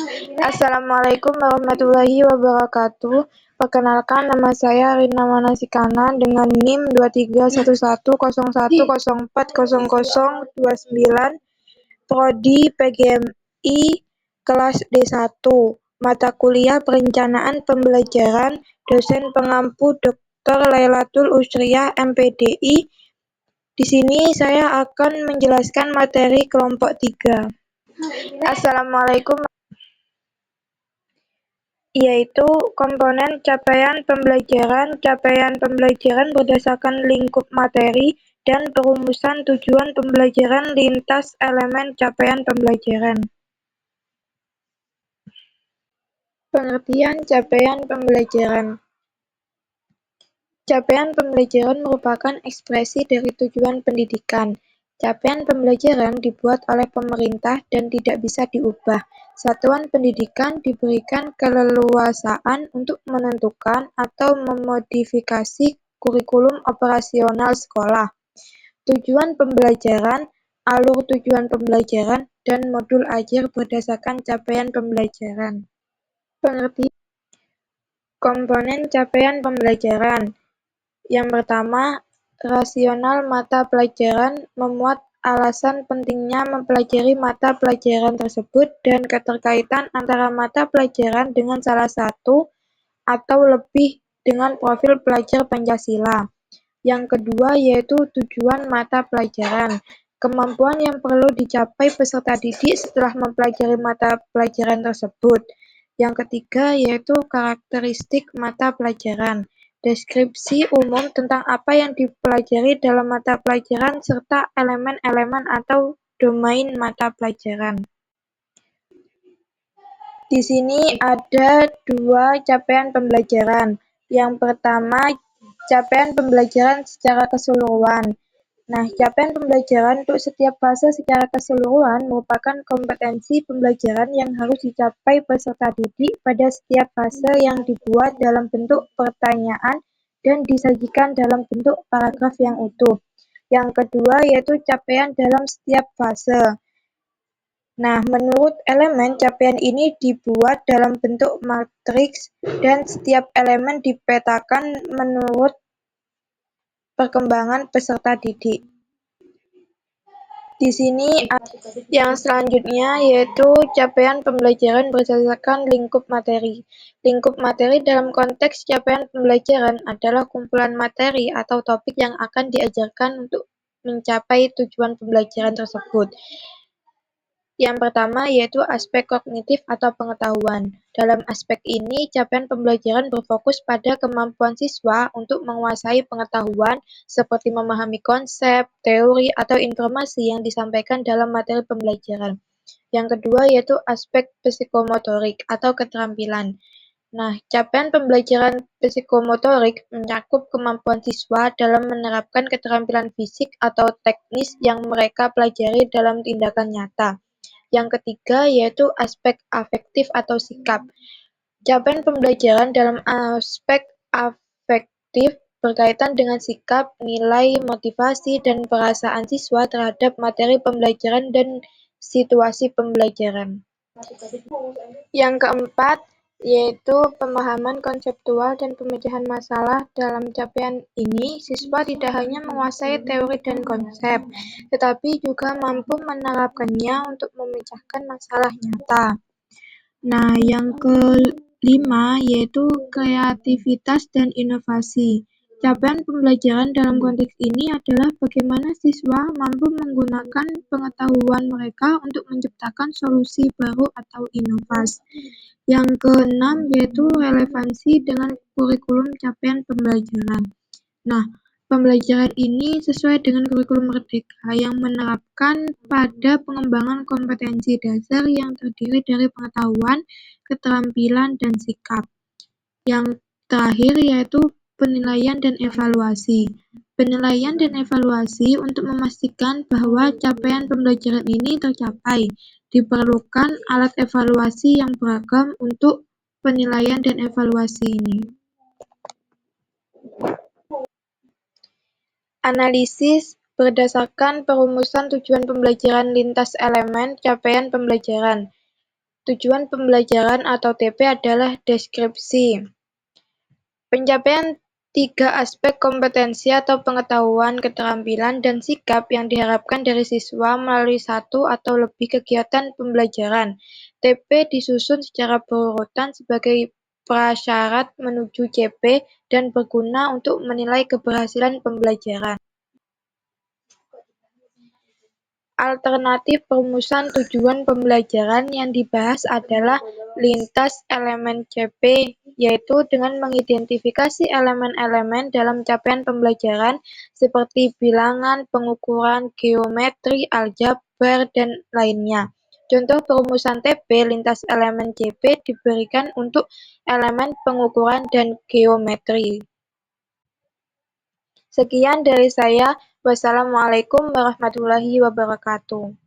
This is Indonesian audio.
Assalamualaikum warahmatullahi wabarakatuh. Perkenalkan, nama saya Rina Manasikana dengan NIM 231101040029, Prodi PGMI kelas D1, mata kuliah Perencanaan Pembelajaran, dosen pengampu Dr. Lailatul Usriyah MPDI. Di sini saya akan menjelaskan materi kelompok 3. Assalamualaikum, yaitu komponen capaian pembelajaran berdasarkan lingkup materi, dan perumusan tujuan pembelajaran lintas elemen capaian pembelajaran. Pengertian capaian pembelajaran. Capaian pembelajaran merupakan ekspresi dari tujuan pendidikan. Capaian pembelajaran dibuat oleh pemerintah dan tidak bisa diubah. Satuan pendidikan diberikan keleluasaan untuk menentukan atau memodifikasi kurikulum operasional sekolah, tujuan pembelajaran, alur tujuan pembelajaran, dan modul ajar berdasarkan capaian pembelajaran. Pengertian komponen capaian pembelajaran. Yang pertama, rasional mata pelajaran memuat alasan pentingnya mempelajari mata pelajaran tersebut dan keterkaitan antara mata pelajaran dengan salah satu atau lebih dengan profil pelajar Pancasila. Yang kedua yaitu tujuan mata pelajaran, kemampuan yang perlu dicapai peserta didik setelah mempelajari mata pelajaran tersebut. Yang ketiga yaitu karakteristik mata pelajaran, deskripsi umum tentang apa yang dipelajari dalam mata pelajaran serta elemen-elemen atau domain mata pelajaran. Di sini ada dua capaian pembelajaran. Yang pertama, capaian pembelajaran secara keseluruhan. Nah, capaian pembelajaran untuk setiap fase secara keseluruhan merupakan kompetensi pembelajaran yang harus dicapai peserta didik pada setiap fase yang dibuat dalam bentuk pertanyaan dan disajikan dalam bentuk paragraf yang utuh. Yang kedua yaitu capaian dalam setiap fase. Nah, menurut elemen, capaian ini dibuat dalam bentuk matriks dan setiap elemen dipetakan menurut perkembangan peserta didik. Di sini yang selanjutnya yaitu capaian pembelajaran berdasarkan lingkup materi. Lingkup materi dalam konteks capaian pembelajaran adalah kumpulan materi atau topik yang akan diajarkan untuk mencapai tujuan pembelajaran tersebut. Yang pertama yaitu aspek kognitif atau pengetahuan. Dalam aspek ini, capaian pembelajaran berfokus pada kemampuan siswa untuk menguasai pengetahuan seperti memahami konsep, teori, atau informasi yang disampaikan dalam materi pembelajaran. Yang kedua yaitu aspek psikomotorik atau keterampilan. Nah, capaian pembelajaran psikomotorik mencakup kemampuan siswa dalam menerapkan keterampilan fisik atau teknis yang mereka pelajari dalam tindakan nyata. Yang ketiga yaitu aspek afektif atau sikap. Capaian pembelajaran dalam aspek afektif berkaitan dengan sikap, nilai, motivasi, dan perasaan siswa terhadap materi pembelajaran dan situasi pembelajaran. Yang keempat yaitu pemahaman konseptual dan pemecahan masalah. Dalam capaian ini, siswa tidak hanya menguasai teori dan konsep, tetapi juga mampu menerapkannya untuk memecahkan masalah nyata. Nah, yang kelima yaitu kreativitas dan inovasi. Capaian pembelajaran dalam konteks ini adalah bagaimana siswa mampu menggunakan pengetahuan mereka untuk menciptakan solusi baru atau inovasi. Yang keenam yaitu relevansi dengan kurikulum capaian pembelajaran. Nah, pembelajaran ini sesuai dengan kurikulum Merdeka yang menerapkan pada pengembangan kompetensi dasar yang terdiri dari pengetahuan, keterampilan, dan sikap. Yang terakhir yaitu penilaian dan evaluasi. Penilaian dan evaluasi untuk memastikan bahwa capaian pembelajaran ini tercapai. Diperlukan alat evaluasi yang beragam untuk penilaian dan evaluasi ini. Analisis berdasarkan perumusan tujuan pembelajaran lintas elemen capaian pembelajaran. Tujuan pembelajaran atau TP adalah deskripsi. Pencapaian tiga aspek kompetensi atau pengetahuan, keterampilan, dan sikap yang diharapkan dari siswa melalui satu atau lebih kegiatan pembelajaran. TP disusun secara berurutan sebagai prasyarat menuju CP dan berguna untuk menilai keberhasilan pembelajaran. Alternatif perumusan tujuan pembelajaran yang dibahas adalah lintas elemen CP, yaitu dengan mengidentifikasi elemen-elemen dalam capaian pembelajaran seperti bilangan, pengukuran, geometri, aljabar, dan lainnya. Contoh perumusan TP lintas elemen CP diberikan untuk elemen pengukuran dan geometri. Sekian dari saya. Wassalamualaikum warahmatullahi wabarakatuh.